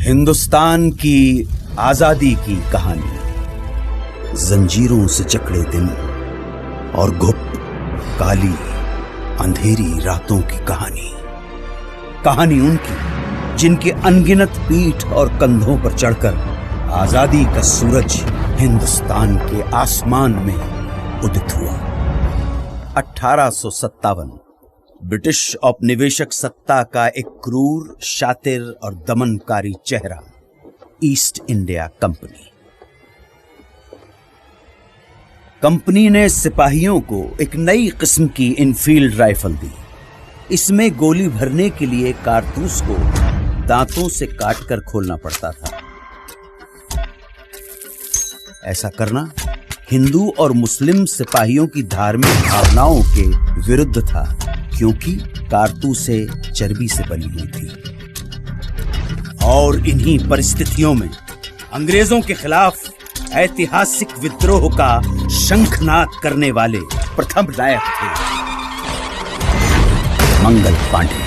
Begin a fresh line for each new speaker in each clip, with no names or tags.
हिंदुस्तान की आजादी की कहानी, जंजीरों से जकड़े दिन और गुप्त काली अंधेरी रातों की कहानी। कहानी उनकी जिनके अनगिनत पीठ और कंधों पर चढ़कर आजादी का सूरज हिंदुस्तान के आसमान में उदित हुआ। 1857 ब्रिटिश औपनिवेशिक सत्ता का एक क्रूर, शातिर और दमनकारी चेहरा, ईस्ट इंडिया कंपनी। कंपनी ने सिपाहियों को एक नई किस्म की इनफील्ड राइफल दी। इसमें गोली भरने के लिए कारतूस को दांतों से काटकर खोलना पड़ता था। ऐसा करना हिंदू और मुस्लिम सिपाहियों की धार्मिक भावनाओं के विरुद्ध था, क्योंकि कारतूसें चर्बी से बनी हुई थी। और इन्हीं परिस्थितियों में अंग्रेजों के खिलाफ ऐतिहासिक विद्रोह का शंखनाद करने वाले प्रथम नायक थे मंगल पांडे।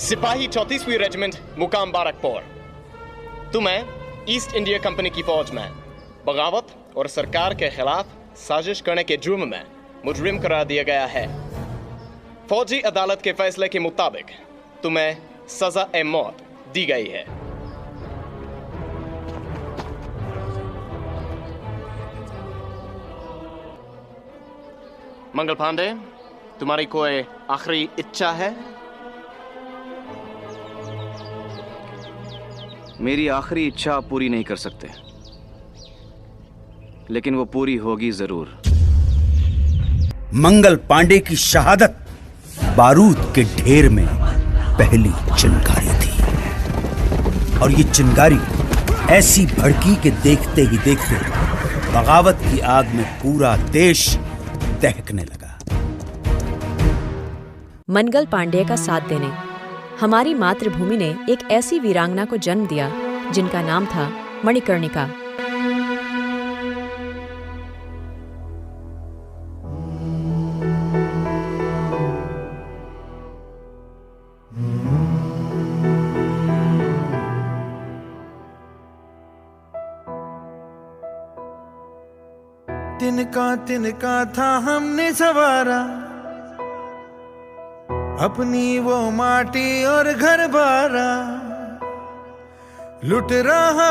सिपाही 34वीं रेजिमेंट मुकाम बारकपुर। तुम्हें ईस्ट इंडिया कंपनी की फौज में बगावत और सरकार के खिलाफ साजिश करने के जुर्म में मुजरिम करार दिया गया है। फौजी अदालत के फैसले के मुताबिक तुम्हें सजा ए मौत दी गई है। मंगल पांडे, तुम्हारी कोई आखिरी इच्छा है?
मेरी आखिरी इच्छा आप पूरी नहीं कर सकते, लेकिन वो पूरी होगी जरूर।
मंगल पांडे की शहादत बारूद के ढेर में पहली चिंगारी थी, और ये चिंगारी ऐसी भड़की कि देखते ही देखते बगावत की आग में पूरा देश दहकने लगा।
मंगल पांडे का साथ देने हमारी मातृभूमि ने एक ऐसी वीरांगना को जन्म दिया जिनका नाम था मणिकर्णिका।
तिनका था हमने सवारा, अपनी वो माटी और घर बारा। लुट रहा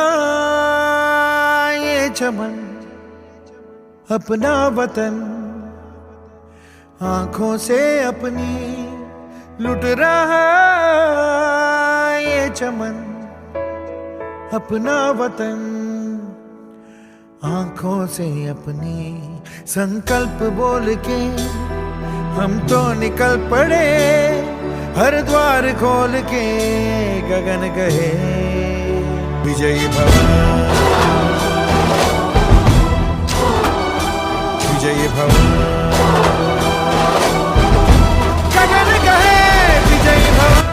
ये चमन अपना वतन, आंखों से अपनी लुट रहा ये चमन अपना वतन, आंखों से अपनी। संकल्प बोल के हम तो निकल पड़े, हर द्वार खोल के गगन गए। विजयी भव, विजयी भव, गगन गए विजयी भव।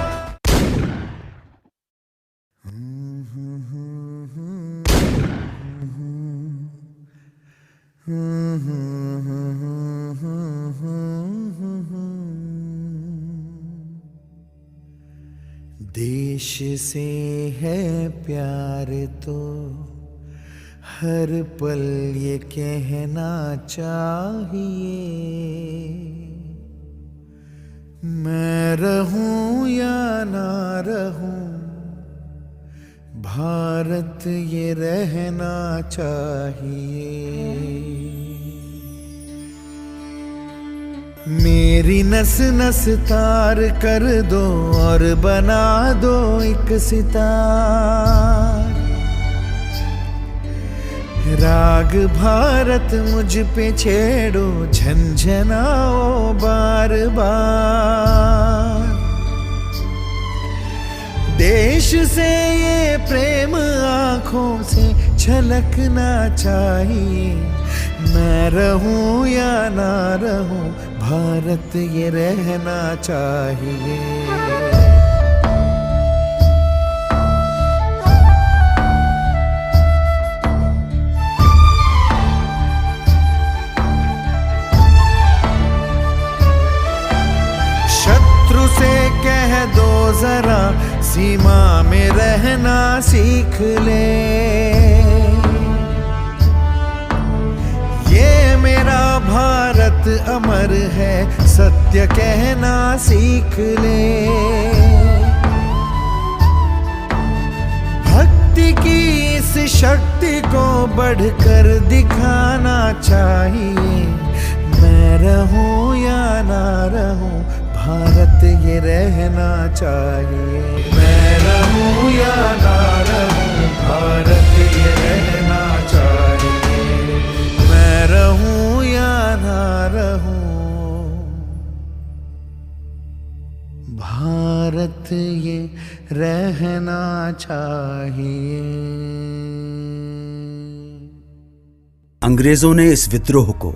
देश से है प्यार तो हर पल ये कहना चाहिए, मैं रहूं या ना रहूं भारत ये रहना चाहिए। मेरी नस नस तार कर दो और बना दो एक सितार। राग भारत मुझ पे छेड़ो, झंझनाओ बार बार। देश से ये प्रेम आंखों से छलकना चाहिए, मैं रहूं या ना रहूं भारत ये रहना चाहिए। शत्रु से कह दो जरा सीमा में रहना सीख ले। ये मेरा भारत अमर है, सत्य कहना सीख ले। भक्ति की इस शक्ति को बढ़कर दिखाना चाहिए। मैं रहूं या ना रहूं, भारत ये रहना चाहिए। मैं रहूं या ना रहूं, भारत ये रहना चाहिए। मैं रहूं या ना रहूं, भारत ये रहना चाहिए।
अंग्रेजों ने इस विद्रोह को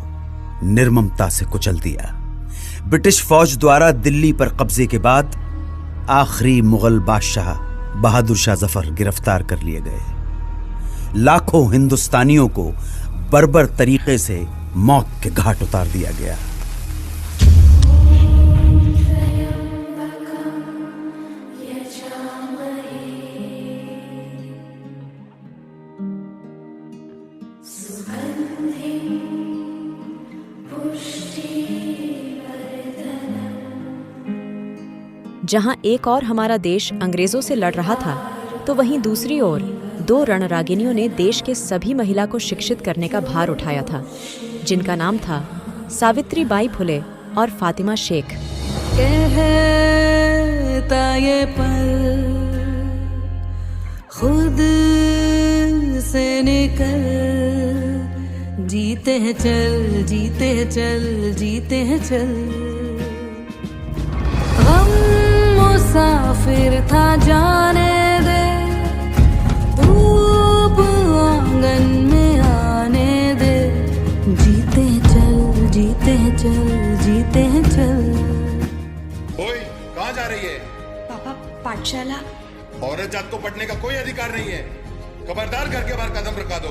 निर्ममता से कुचल दिया। ब्रिटिश फौज द्वारा दिल्ली पर कब्जे के बाद आखिरी मुगल बादशाह बहादुर शाह जफर गिरफ्तार कर लिए गए। लाखों हिंदुस्तानियों को बर्बर तरीके से मौत के घाट उतार दिया गया।
जहां एक और हमारा देश अंग्रेजों से लड़ रहा था, तो वहीं दूसरी ओर 2 रणरागिनियों ने देश के सभी महिला को शिक्षित करने का भार उठाया था, जिनका नाम था सावित्री बाई फुले और फातिमा शेख।
कहता ये पल खुद से निकल, जीते हैं चल, जीते हैं चल, जीते हैं चल। मुसाफिर था जाने दे, धूप आंगन में आने दे। जीते हैं चल, जीते हैं चल, जीते हैं चल।
ओए, कहाँ जा रही है?
पापा, पाठशाला।
औरत जात को पढ़ने का कोई अधिकार नहीं है। खबरदार घर के बाहर कदम रखा दो।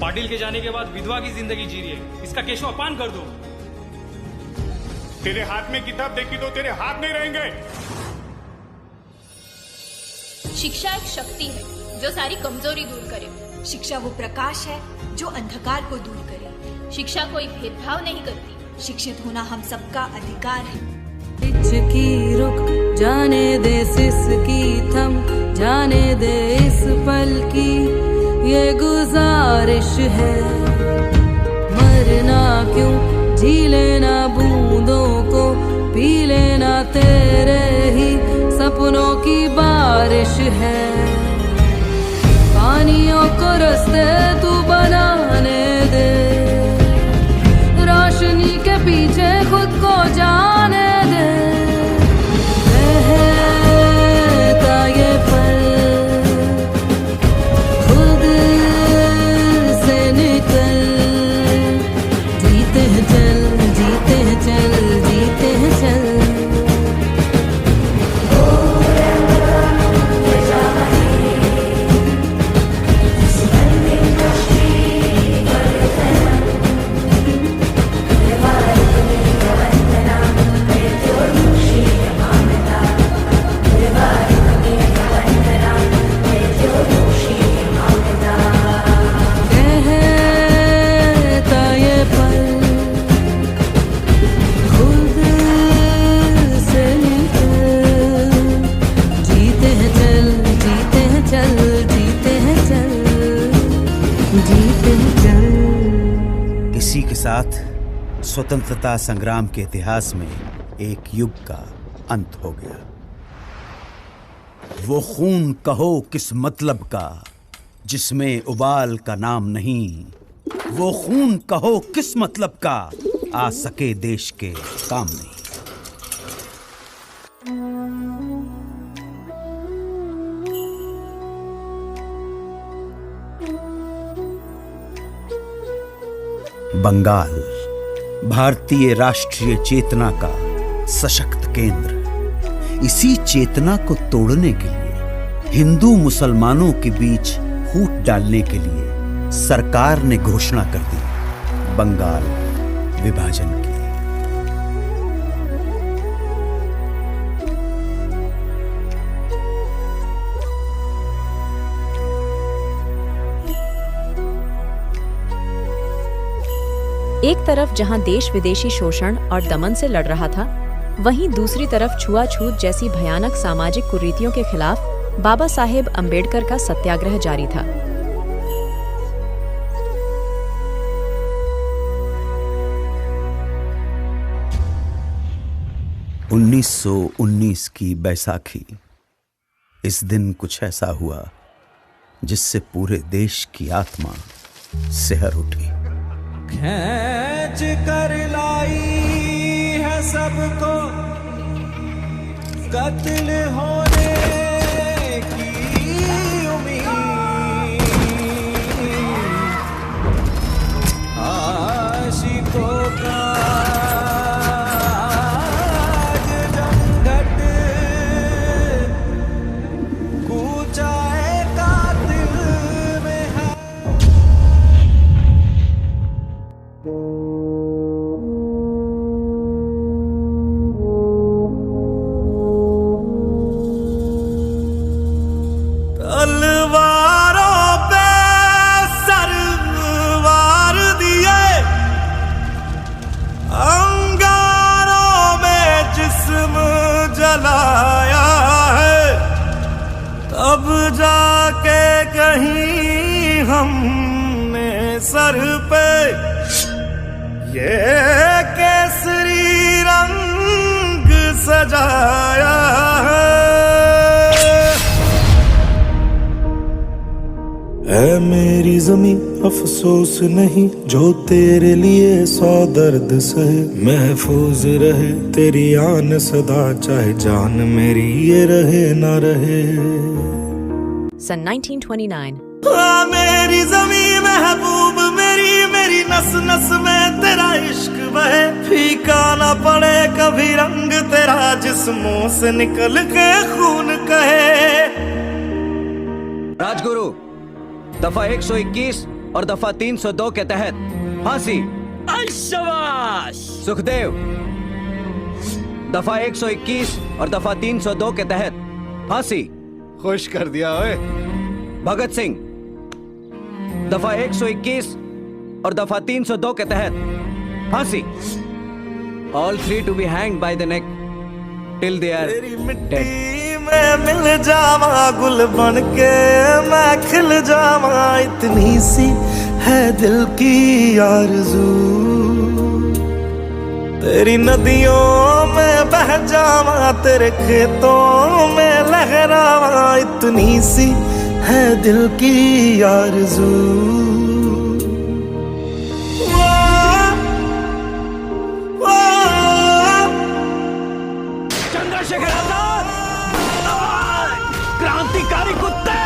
पाटिल के जाने के बाद विधवा की जिंदगी जी रही है, इसका केशवापान कर दो।
तेरे हाथ में किताब देखी तो तेरे हाथ नहीं रहेंगे।
शिक्षा एक शक्ति है जो सारी कमजोरी दूर करे। शिक्षा वो प्रकाश है जो अंधकार को दूर करे। शिक्षा कोई भेदभाव नहीं करती। शिक्षित होना हम सबका अधिकार है।
की रुक जाने दे, सिसकी थम जाने दे, इस पल की ये गुजारिश है। मरना क्यों, जी लेना बूंदों को, पी लेना तेरे ही सपनों की बारिश है। पानियों को रास्ते तू बनाने दे, रोशनी के पीछे खुद को जाने दे। कहता ये पल खुद से निकल, जीते हैं चल, जीते हैं चल, जीते हैं चल।
इसी के साथ स्वतंत्रता संग्राम के इतिहास में एक युग का अंत हो गया। वो खून कहो किस मतलब का जिसमें उबाल का नाम नहीं, वो खून कहो किस मतलब का आ सके देश के काम नहीं। बंगाल भारतीय राष्ट्रीय चेतना का सशक्त केंद्र। इसी चेतना को तोड़ने के लिए, हिंदू मुसलमानों के बीच फूट डालने के लिए सरकार ने घोषणा कर दी बंगाल विभाजन की।
एक तरफ जहां देश विदेशी शोषण और दमन से लड़ रहा था, वहीं दूसरी तरफ छुआछूत जैसी भयानक सामाजिक कुरीतियों के खिलाफ बाबा साहेब अम्बेडकर का सत्याग्रह जारी था।
(1919) की बैसाखी। इस दिन कुछ ऐसा हुआ जिससे पूरे देश की आत्मा सिहर उठी।
खींच कर लाई है सबको कत्ल होने की उम्मीद, आशिकों का आज जमघट कूचा है कातिल में है। तलवारों पे सरवार दिए, अंगारों में जिस्म जलाया है, तब जाके कहीं हमने सर पे ये केसरी रंग सजाया है। ऐ मेरी जमीं अफसोस नहीं जो तेरे लिए 100 दर्द सहे, महफूज रहे तेरी आन सदा चाहे जान मेरी ये रहे ना रहे।
सन 1929।
मेरी जमीं महबूब मेरी, मेरी नस नस में तेरा इश्क बहे, फीका ना पड़े कभी रंग तेरा जिस्मों से निकल के खून कहे।
राजगुरु, दफा 121 और दफा 302 के तहत फांसी। सुखदेव, दफा 121 और दफा 302 के तहत फांसी।
खुश कर दिया ओए।
भगत सिंह, दफा 121 और दफा 302 के तहत फांसी। All 3 to be hanged by the neck till they are dead.
मैं मिल जावा गुल बन के मैं खिल जावा, इतनी सी है दिल की आरज़ू, तेरी नदियों में बह जावा तेरे खेतों में लहरावा, इतनी सी है दिल की आरज़ू।
चंद्रशेखर आजाद, क्रांतिकारी कुत्ते।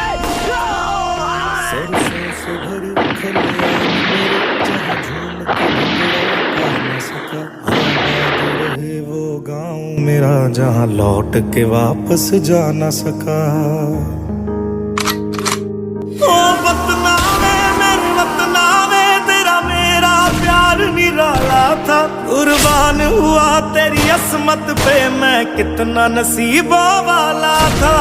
सरसों से भरी खलियान मेरे, जहाँ झूम के निकला न सका, आबाद रहे वो गाँव मेरा जहाँ लौट के वापस जा न सका। ओ वतना में मेरे वतना में तेरा मेरा प्यार निराला था, कुर्बान हुआ तेरी असमत पे मैं कितना नसीबों वाला था।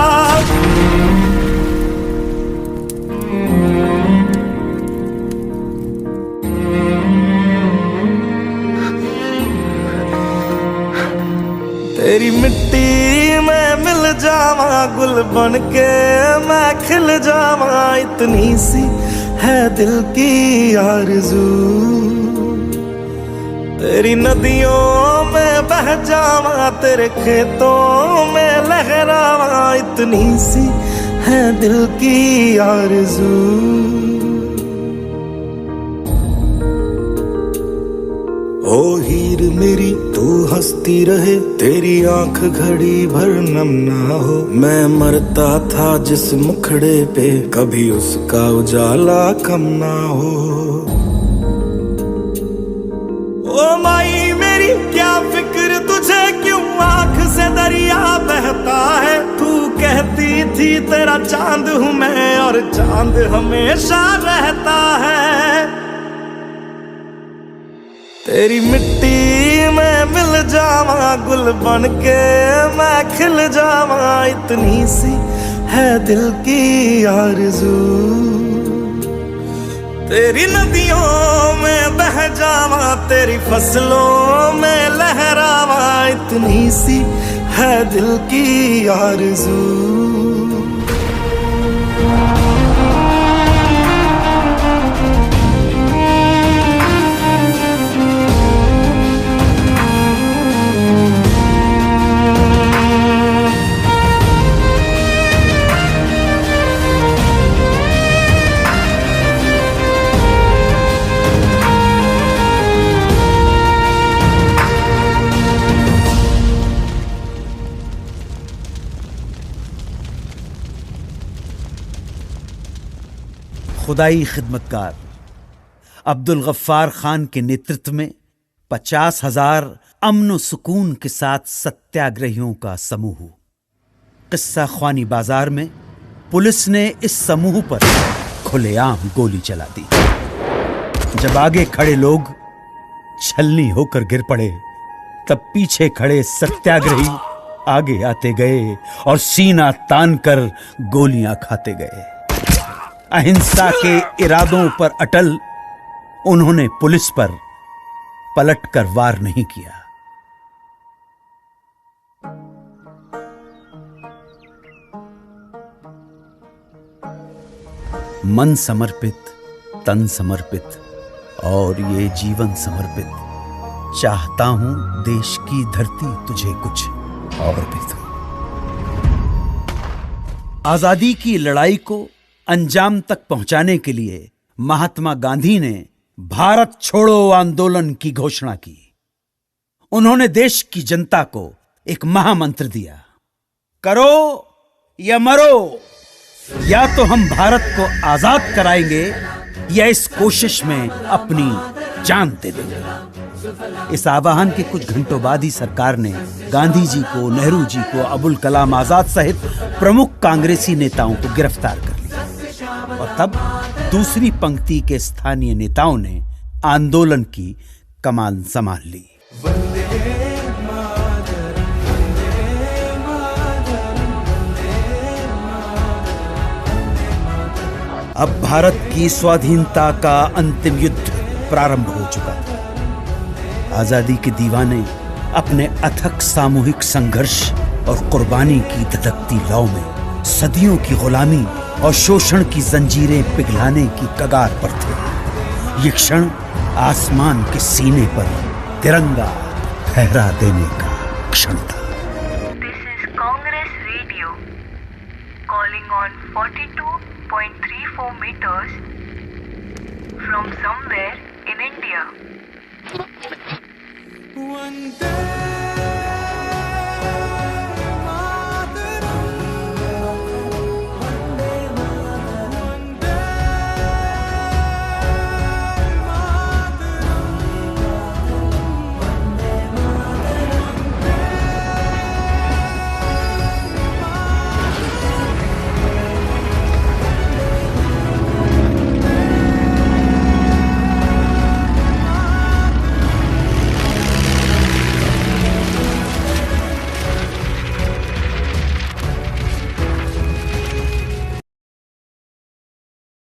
तेरी मिट्टी में मिल जावा गुल बन के मैं खिल जावा, इतनी सी है दिल की आरज़ू, तेरी नदियों में बह जावा तेरे खेतों में लहरावा, इतनी सी है दिल की आरज़ू। ओ हीर मेरी तू हंसती रहे, तेरी आंख घड़ी भर नम ना हो, मैं मरता था जिस मुखड़े पे कभी उसका उजाला कम ना हो। ओ माई मेरी क्या फिक्र तुझे क्यों आंख से दरिया बहता है, तू कहती थी तेरा चांद हूँ मैं और चांद हमेशा रहता है। तेरी मिट्टी में मिल जावा गुल बन के मैं खिल जावा, इतनी सी है दिल की आरज़ू, तेरी नदियों में बह जावा, तेरी फसलों में लहरावा, इतनी सी है दिल की आरज़ू।
खुदाई खिदमतकार अब्दुल गफ्फार खान के नेतृत्व में 50,000 अमन सुकून के साथ सत्याग्रहियों का समूह। किस्सा ख्वानी बाजार में पुलिस ने इस समूह पर खुलेआम गोली चला दी। जब आगे खड़े लोग छलनी होकर गिर पड़े, तब पीछे खड़े सत्याग्रही आगे आते गए और सीना तानकर गोलियां खाते गए। अहिंसा के इरादों पर अटल उन्होंने पुलिस पर पलटकर वार नहीं किया। मन समर्पित, तन समर्पित और ये जीवन समर्पित, चाहता हूं देश की धरती तुझे कुछ और भी दूं। आजादी की लड़ाई को अंजाम तक पहुंचाने के लिए महात्मा गांधी ने भारत छोड़ो आंदोलन की घोषणा की। उन्होंने देश की जनता को एक महामंत्र दिया, करो या मरो, या तो हम भारत को आजाद कराएंगे या इस कोशिश में अपनी जान दे देंगे। इस आह्वान के कुछ घंटों बाद ही सरकार ने गांधी जी को, नेहरू जी को, अबुल कलाम आजाद सहित प्रमुख कांग्रेसी नेताओं को गिरफ्तार कर लिया। और तब दूसरी पंक्ति के स्थानीय नेताओं ने आंदोलन की कमान संभाल ली। अब भारत की स्वाधीनता का अंतिम युद्ध प्रारंभ हो चुका था। आजादी के दीवाने अपने अथक सामूहिक संघर्ष और कुर्बानी की धधकती लौ में सदियों की गुलामी और शोषण की जंजीरें पिघलाने की कगार पर थे। ये क्षण आसमान के सीने पर तिरंगा फहरा देने का क्षण था।
This is Congress Radio calling on 42.34 meters from somewhere in India.
One day